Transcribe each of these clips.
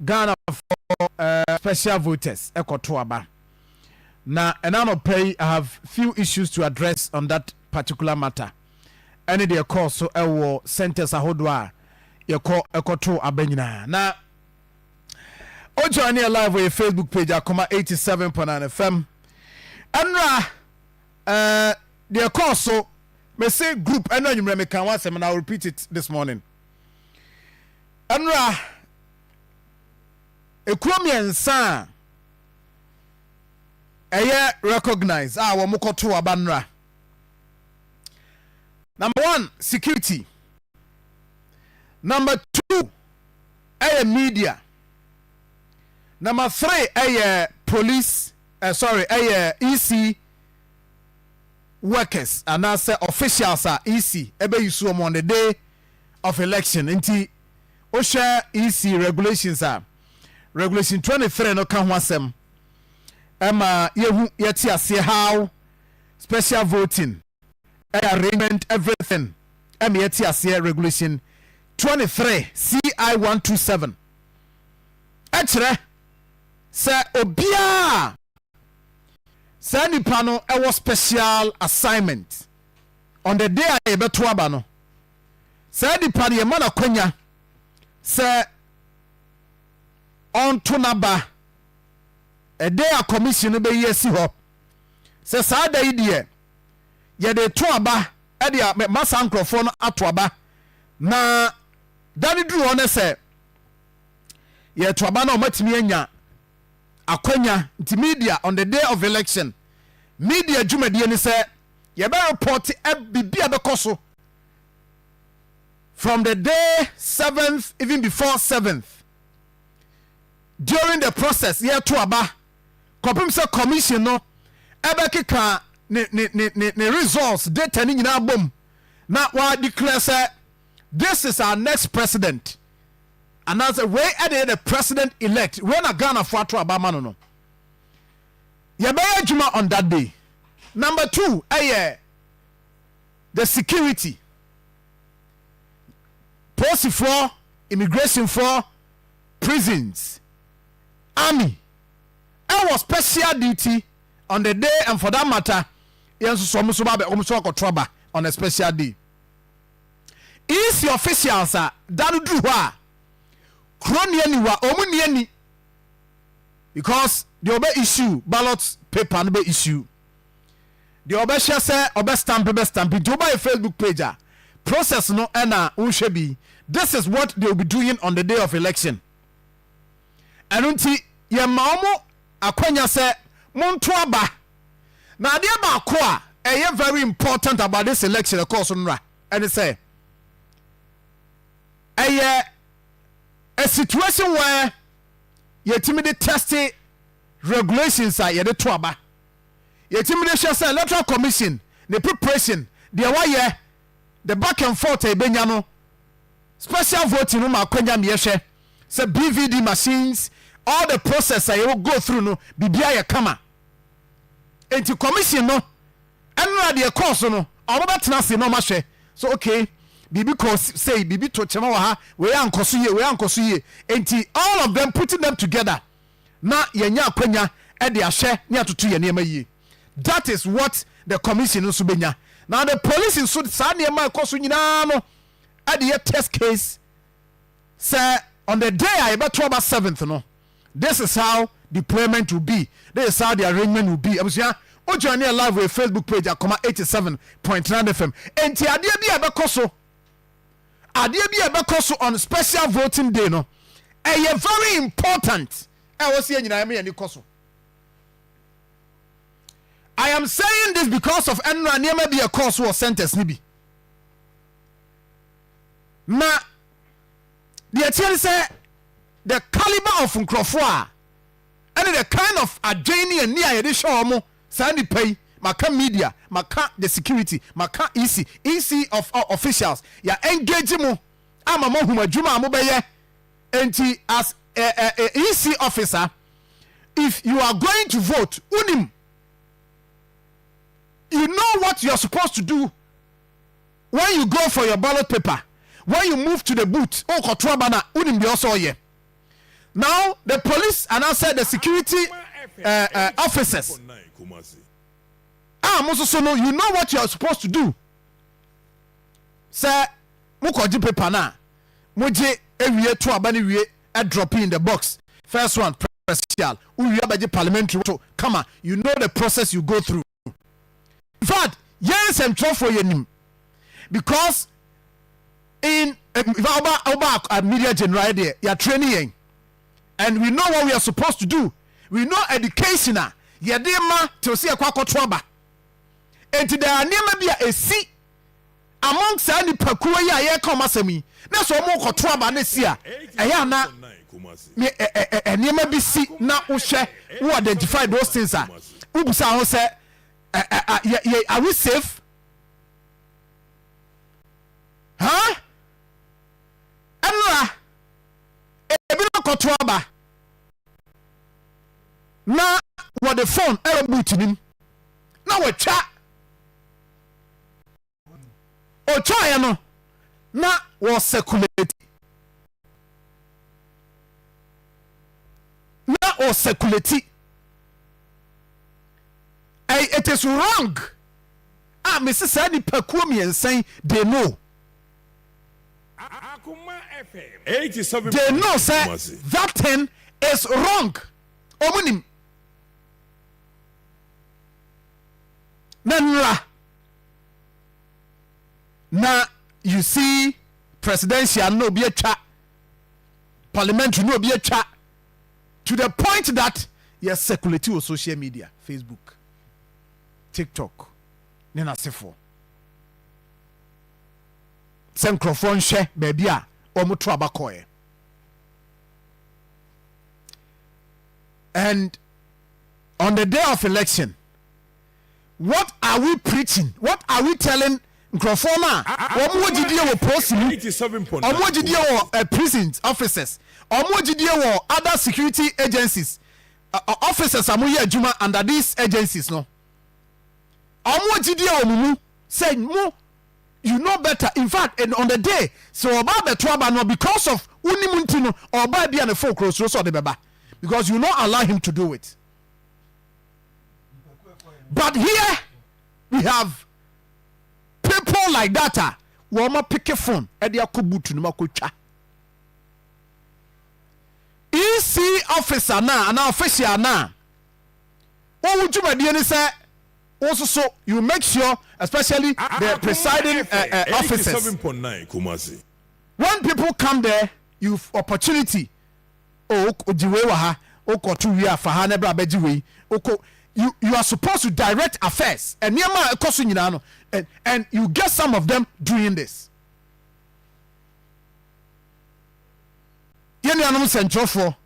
Ghana for special voters ekoto aba. Na enano pay I have few issues to address on that particular matter. Any de call so ewo centers ahodwa yeko ekoto abanyina. Na ojo ani live with Facebook page Akoma 87.9 FM. Enra the call so me say group enra nyumre me kan once and I'll repeat it this morning. Enra Ekomiensa eye recognize wo mokoto abanra. Number 1, security. Number 2, media. Number 3, police. EC workers and I say officials are EC. Ebe you on the day of election. Inti OSHA EC regulations are regulation 23 no kan wasem. Emma yehu yeti ase how special voting arrangement everything. Yeti ase regulation 23 CI 127. Echre se obia se nipa no ewo special assignment on the day I beto aba no. Se nipa ye mana kwanya se on to naba a day a commission be yesi ho se sa da idie ye de to aba e de masa nkrofo no ato aba na dani duru one se ye to aba na o matimi anya akwanya nti media on the day of election media jumadi ni se ye be report bibia be koso from the day 7th even before 7th during the process ye to aba kopim se commission no ebe keka ne results data ni nyina bom na wa declare say this is our next president and as a way at the president elect when a Ghana for to aba man no ye be adwuma on that day. Number 2 the security, police for immigration for prisons, army. I was special duty on the day, and for that matter, on a special day. Is your officials are that do wa croniani wa omuniani because the obe issue ballot paper no be issue. The obe share say obe stamp do by a Facebook page process no ena unshebi. This is what they will be doing on the day of election. And unti ye maomo akwanya say monto aba na de ba ko a very important about this election of course nra and say a situation where you timid testing regulations are ye de to aba ye timid say electoral commission the preparation the back and forth e benya no special voting no ma kwanya me hwe say BVD machines all the process I will go through no bibia ye kama enti commission no enra de course no obetena se no ma hwe so okay bibi cause say bibi to chema wa ha we ankoso ye enti all of them putting them together na yenya akwanya e de ahwe ne atoto ye nema yi. That is what the commission no so benya. Now the police in so sa ne ma koso nyina no at the test case say on the day I better about 7th no. This is how deployment will be. This is how the arrangement will be. Abusia o join here live with Facebook page Akoma 87.9 FM. Enti ade bi abekoso. Ade bi abekoso on special voting day no. Very important. I was here nyina me ani koso. I am saying this because of enra niema bi a course or sentence ni bi. Na the attorney say the caliber of nkrofo and the kind of adjani and near the show mo sandy pay maka media maka the security maka EC of officials ya engage mo ama mo huma juma mo beye enti as a EC officer if you are going to vote unim you know what you're supposed to do when you go for your ballot paper. When you move to the booth, oh, Kotrabana, unim be also ye. Now the police and I said the security officers. So no, you know what you are supposed to do. Sir, mukoji paper na moje ewie to abani wie a drop in the box. First one presidential. We have parliamentary. Come on, you know the process you go through. In fact, yes, I'm trying for you because in about media general there, you are training, and we know what we are supposed to do. We know education. Yadema to see a kwakotwaba. And today, I never be a see among Sandy Pakua ya Akoma semi. That's what more kwatwaba nesia. Ayana and never be see now who identify those things. Ubusa say, are we safe? Huh? Anra ebino kwatwaba. Na what the phone error boot him. Now we chat. O try no. Na was circulate. Na or circulate. It is wrong. Mrs. Sandy Pakumi and saying they know. Akoma FM 87. They know, sir, that thing is wrong. Omunim. Now you see presidential no be a chat, parliamentary no be a chat, to the point that yes, circulating on social media, Facebook, TikTok, nena sefo. Microphone share baby a omuto abakoye. And on the day of election, what are we preaching? What are we telling Grofona? Omojidie wo police, omojidie wo prison officers, omojidie wo other security agencies, officers amoye adwuma under these agencies no. Omojidie wo mumu say mo you know better. In fact, and on the day so about the trouble no because of unimunti no oba bia ne folk cross so the beba because you not allow him to do it. But here we have people like that. Woma pick a phone and they are kubutu no makocha. EC officer na and official na. What would you do? Say also so you make sure, especially the presiding officers. When people come there, you have opportunity. Oh, you are supposed to direct affairs and you get some of them doing this. Yenianum central for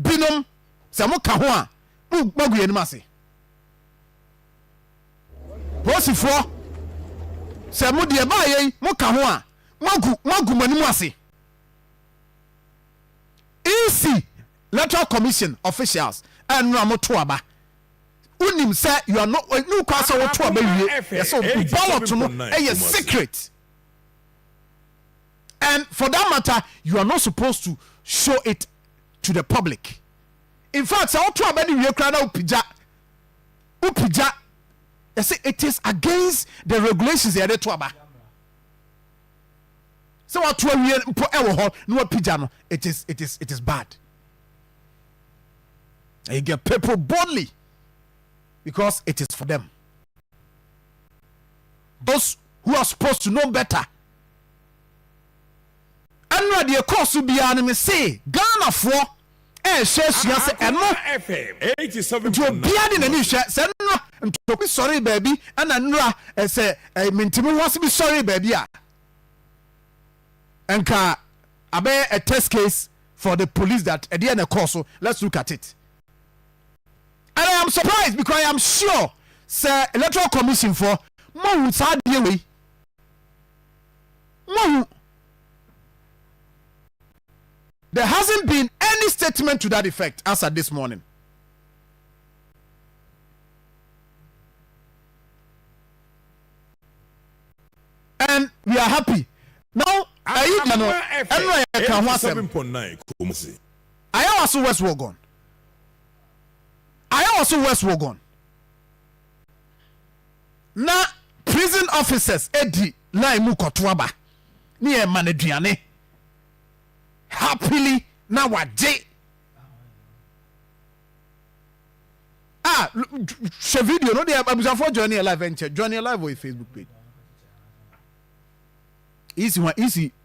binom samuka ho a magu yenim ase posifo samu de ba ye muka ho a magu manimu ase. EC electoral commission officials and ramoto aba unim say you are not no kwasa wo to aba wie yes so ballot no a secret. And for that matter, you are not supposed to show it to the public. In fact, it is against the regulations. So it is bad. And you get people boldly because it is for them. Those who are supposed to know better. Anra de course be an say Ghana for share say and no FM 87 to be in any share say no to be sorry baby and anra say mintimi wants to be sorry baby and ka abe a test case for the police that at the end of course. So let's look at it. And I am surprised because I am sure say electoral commission for mo sad way mo. There hasn't been any statement to that effect as at this morning. And we are happy. Now, Ayawaso West Wuogon. Ayawaso West Wuogon. Na prison officers edi line mu kotoaba. Ni e maneduane. Happily na waje. Share video no dey abusafo join live and check. Join live on Facebook page.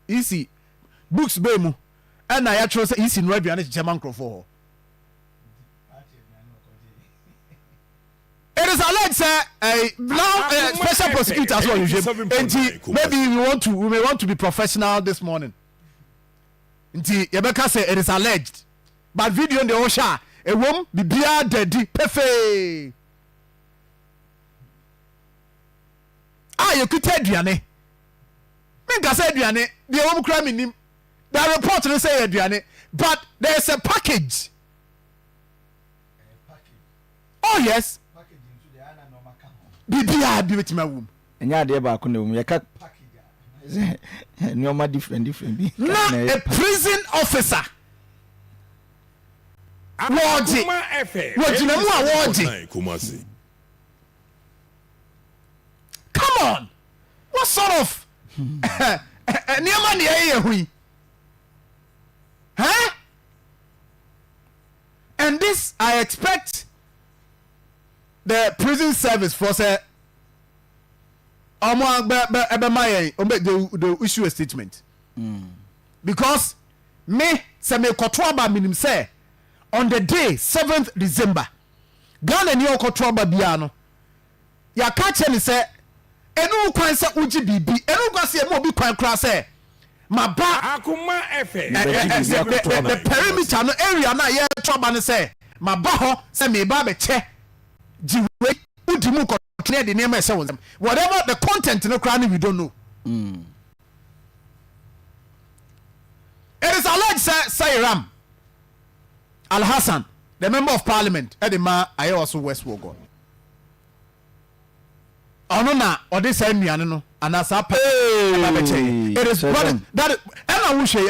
Easy books be mu. And I actually say easy no aduane German crofo. It is alleged say now special prosecutor as well maybe we may want to be professional this morning. Nti Yebeka say it is alleged. But video in the Osha a woman bibia daddy pefe. You could tell aduane. Minka say aduane, the woman cry nim. The report they say aduane, but there's a package. Oh yes. Bibia bi with my womb. Enya de ba ko na womb. Yeka no different bi. Na a prison officer. Wọ́ọ̀dì wọ́ọ̀dì na mu a wọ́ọ̀dì. Come on, what sort of nneɛma ni ɛyɛ hui? Huh? And this I expect the prison service for say they issue a statement. Because me say me kotoaba minim say on the day 7th December Ghana ni okotoaba bia no ya ka che ni say enu kwan say uji bibi enu kwan say mo bi kwan kra say maba Akoma FM the perimeter no area na ye toaba ni say maba ho say me ba be che jiwe udimu ko clear the name say whatever the content no kra we don't know. It is alleged say Ram Al Hassan, the member of parliament at the Ayawaso West Wuogon. Ono na odi say nuane no anasa pa it is brother that I will say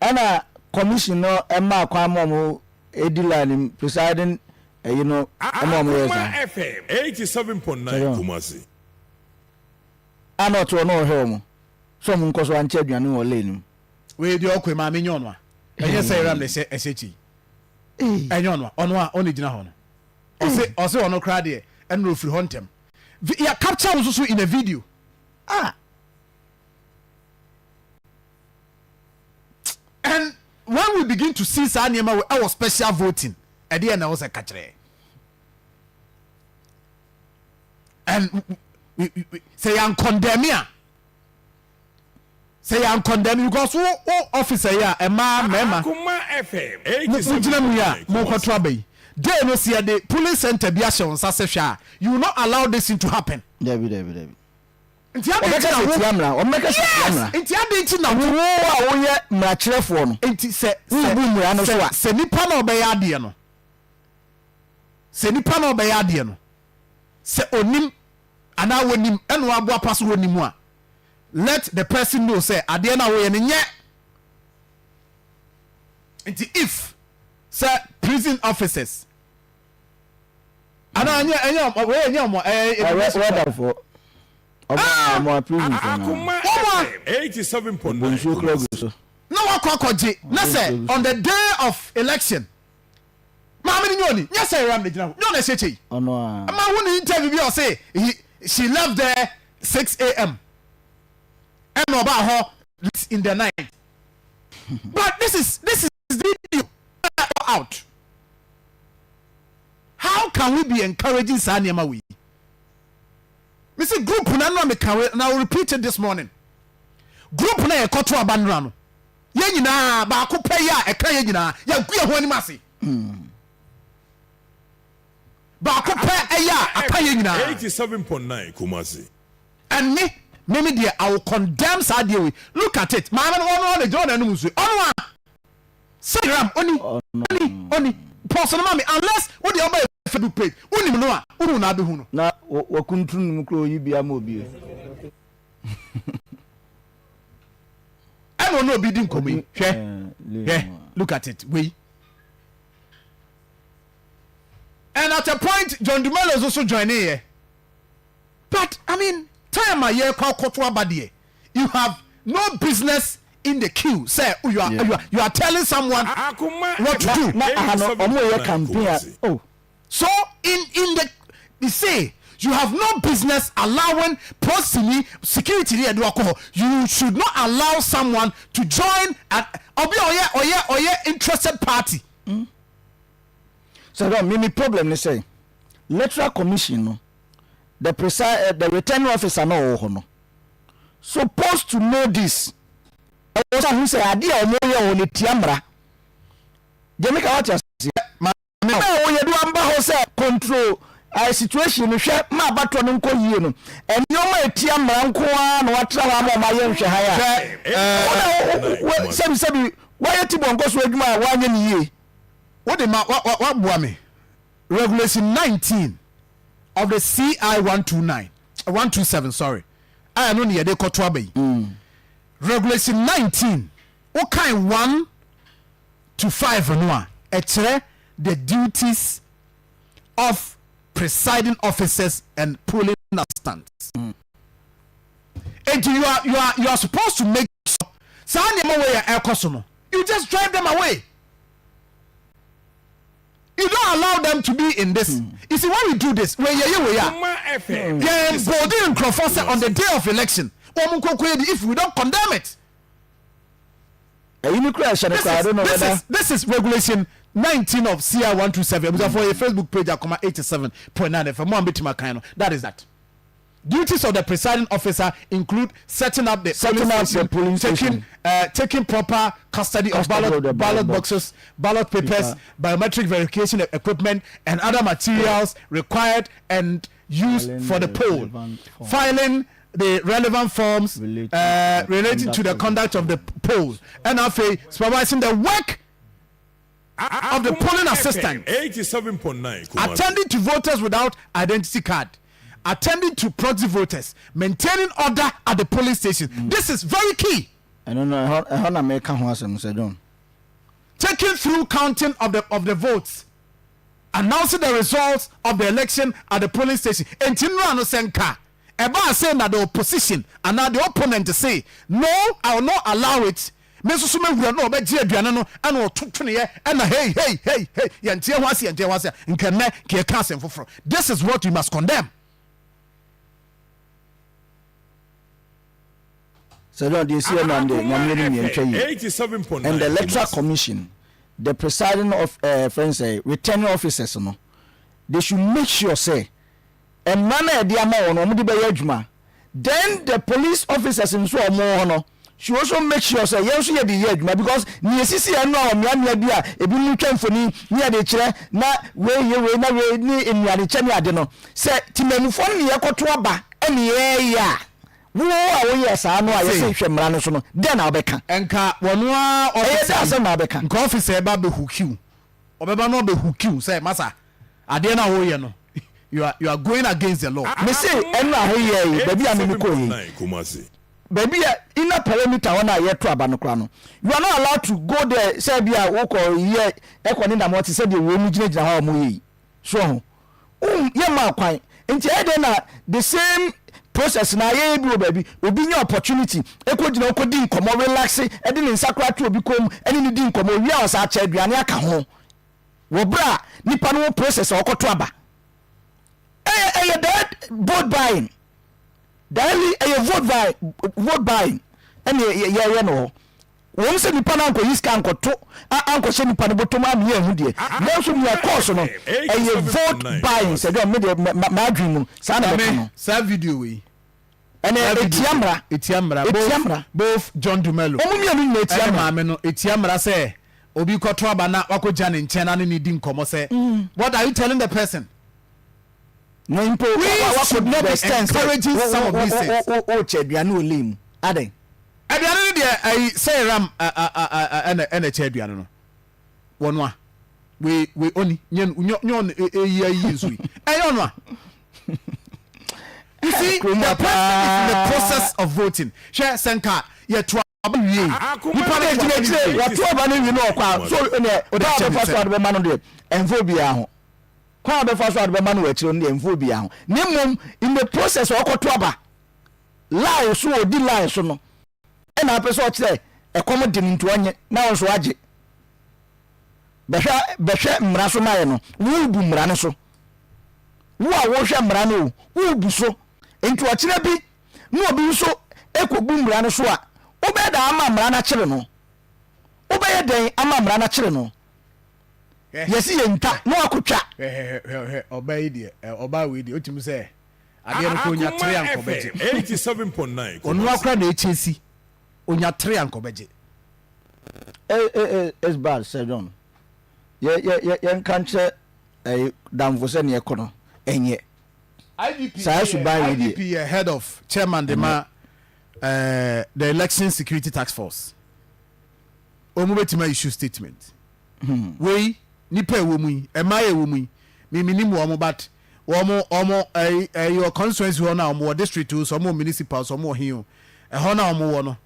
ana commissioner Emma Kwamo Edilan presiding Akoma FM 87.9 Kumasi. Ana to no home so mun koso anche aduane wo lane we di okwe ma me nyon wa enye say Ram le say esechi enyon wa ono a oni gina ho no ose ono kra de en no free hontem ya capture so in a video and when we begin to see sa niema our special voting e de na was a kachre and we say I'm condemning because who officer ya e ma Akoma FM 87.9 mo kwatro abai dey no see the police center bi ahye on sase hwa you will not allow this thing to happen. Debi nti ade na wo a wo ye mracherefo no nti se nipa na obey ade no se onim ana wonim eno abo apaso wonim a let the person know say ade na wo ye nye nti if say prison officers ana anya for prison Akoma FM 87.9 no wakoje na say on the day of election mama ni nyoni nya say Ram legina no na say chei ono ma who ni interview bi o say she left there 6 a.m. and no about her in the night. But this is the video out. How can we be encouraging Sanyama we? We see group na no me can and I will repeat it this morning. Group na e koto abanra no. Ye nyina ba ko pay ya e kan ye nyina ya gua ho ani mase. Ba ko pay e ya akan ye nyina 87.9 Kumasi. And me dear I will condemn Sadia we. Look at it. Ma no the John anu musu. Ono say Ram oni person ma me unless what the other Facebook page. Oni no a unu na be hu no. Na wakuntun mu kro yi bia ma obi. will not be doing coming. Yeah, look at it. And at a point, John Dumelo is also joining here. But I mean, time a year called Kotwa Badie. You have no business in the queue. Say, you are telling someone what to do. Oh, so in the they say you have no business allowing possibly security. You should not allow someone to join or interested party. So don't me problem. They say electoral commission, no, the returning officer no supposed to know this. Also, who say idea or more on the tiamra. Jamaica what you say? Oh, you do amba say control situation. You share my battle no ko yie no. And you my tiamra nko an what travel ma yen hwe haya. Sebi why you tibon go so adwuma wa nya ni yie. What bua me? Regulation 19 of the CI 127, sorry. I know near the Kotwabe. Regulation 19. What kind 1 to 5 and 1? The duties of presiding officers and polling assistants. And you are supposed to make sure you just drive them away. You don't allow them to be in this. You see, when we do this, we are on the day of election. If we don't condemn it, this is regulation 19 of CI 127. For a Facebook page, Akoma 87.9 FM. That is that. Duties of the presiding officer include setting up the polling station, taking proper custody of ballot boxes, ballot papers, biometric verification equipment, and other materials required and used for the poll, filing the relevant forms relating to the conduct of the poll, and supervising the work of the polling assistant, 87.9, attending to voters without identity card, attending to proxy voters, maintaining order at the polling station. This is very key. I don't know how American was John. Taking through counting of the votes, announcing the results of the election at the polling station. And Tinrano Senka, about saying that the opposition and now the opponent say, no, I will not allow it. This is what we must condemn. So and the electoral commission, the presiding of returning officers, no, they should make sure say a man then the police officers in so more no should also make sure say yes you the year because near CC no bia e bi mu twamfoni near de kire na we na we ni enware kye ade no say timanufo ne yekoto aba ene ya wo yes I know I say hwemra no so no then na obeka enka wono a officer na obeka nka officer ba be hukiu obeba no be hukiu say masa ade na wo ye no you are going against the law. Me say enu ahoye baby amemi ko yi baby in a perimeter one aye to aba no kra no you are not allowed to go there say bia wo ko ye ekoni na mo ti say the wo mu gina ha mo yi so ye ma kwan nti e dey na the same process na ye bi o baby obi nya opportunity ekogina okodi nkomo relax e dey nsakra to obi kom eni ni di nkomo wi a osa cha aduane aka ho wo bra nipa no process okoto aba that vote buying daily vote buying and yeah no won se nipa na anko yiska anko to anko she nipa no bottom am ye hu de na so me course no vote buying se do me de ma dream sa na be no sa video we and etiamra both John Dumelo omu mi no etiamra me no etiamra say obi koto aba na wakoja ne nchen na ne di nkomo say what are you telling the person? No, we should not be encouraging some of these things. Cheduano lim. Aden. Aduano there I say ram and cheduano no. One we only nyon we. Ayonwa. You see the process of voting. Share senka ye wie nipa na ejire wato aba no wi no kwa so ne ba be faso ade be ma no de enfo bia ho kwa be faso ade be ma no wachiro ne enfo bia ho ne mum in the process okoto aba lie so odi lie so no e na pese o kire e kom de ntu onye na won so age behwe mmara so maye no wo bu mmara ne so wo a wo hwe mmara no wo bu so ntu o kire bi no obi so ekobu mmara ne so a obeda ama mmara na kire no obeye den ama mmara na kire no yesi yenta no akotwa obayi de oba we de otim se ade no ko nya tere ankobeje 87.9 onu akra na echesi onya tere ankobeje es bad Sir John ye kanche damvo se ne ekono enye IDP head of chairman the the election security task force omu betima issue statement we nipa ewomu yi ema ewomu yi mimini mu omo but omo your constituency ho na omo district o so omo municipal so omo hin e ho na omo wo no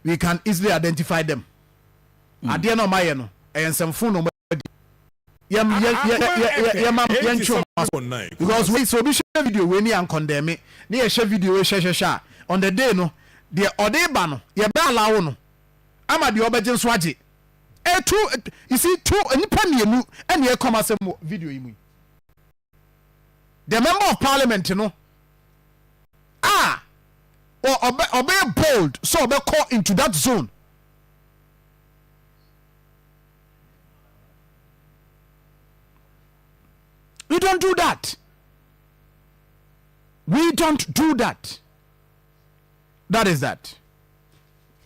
we can easily identify them ade na omaye no ensemfo no yam because we so be share video we ni an condemn ni e share video we share on the day no the odeba no ye ba allow no ama de obeje nso age you see two nipa mienu ene e come asem video yi mu the member of parliament no obey bold so obey call into that zone. We don't do that. We don't do that. That is that.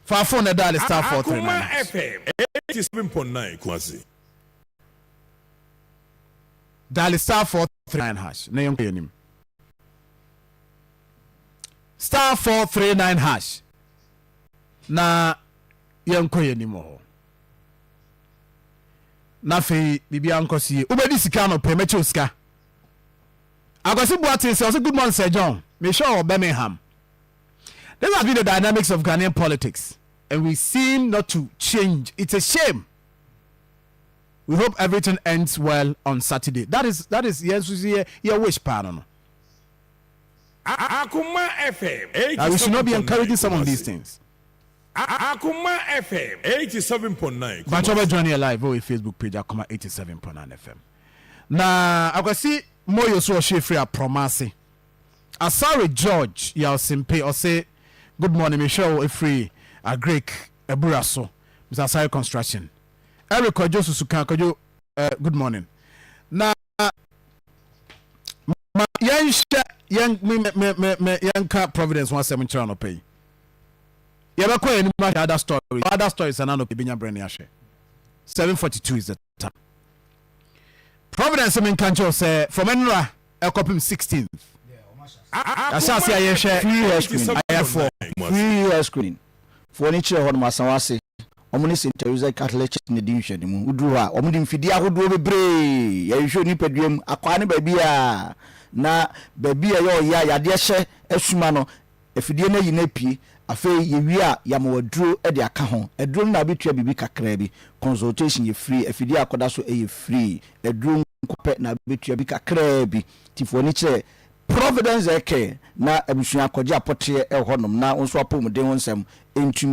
For our phone, dial is star 439. Akoma FM 87.9 Kumasi. Dial is star 439 hash. Na yonko yonim. Star 439 hash. Na yonko yonim ho. Na fe bibia nkosie. Ubedi sika no pe meche osika. Agosi Boatin say, good morning, Sir John. Me sure Birmingham. This has been the dynamics of Ghanaian politics, and we seem not to change. It's a shame. We hope everything ends well on Saturday. That is yes, your wish, pardon. Akoma FM. We should not be encouraging some of these things. Akoma FM 87.9. But over joining live on Facebook page Akoma 87.9 FM. Na akwasi moyo so shefri a promise. Asare George ya simpe or say good morning me show free a Greek a buraso. Mr. Asare Construction. Eric Kojo Susuka Kojo good morning. Na young ka Providence 17 no pay. Yabako any other stories and no binya brain yashe. 7:42 is the time. Providence in Kancho say from Enra a copy 16th. Asasi ayeshe free screen ayafo free screen furniture ho masawase omuni center Catholic in the division mu uduru a omudi mfidi ahodo bebre ya yehwe ni paduam akwa ne babia na babia yo ya yade hye asuma no afidie na yi na pie afei yewi a yamawaduro e de aka ho eduro na betua bibi kakra bi consultation ye free afidie akoda so e free eduro nkope na betua bi kakra bi ti furniture Providence eke na abusua akogye apote e honom na nso apomuden wonsem entumi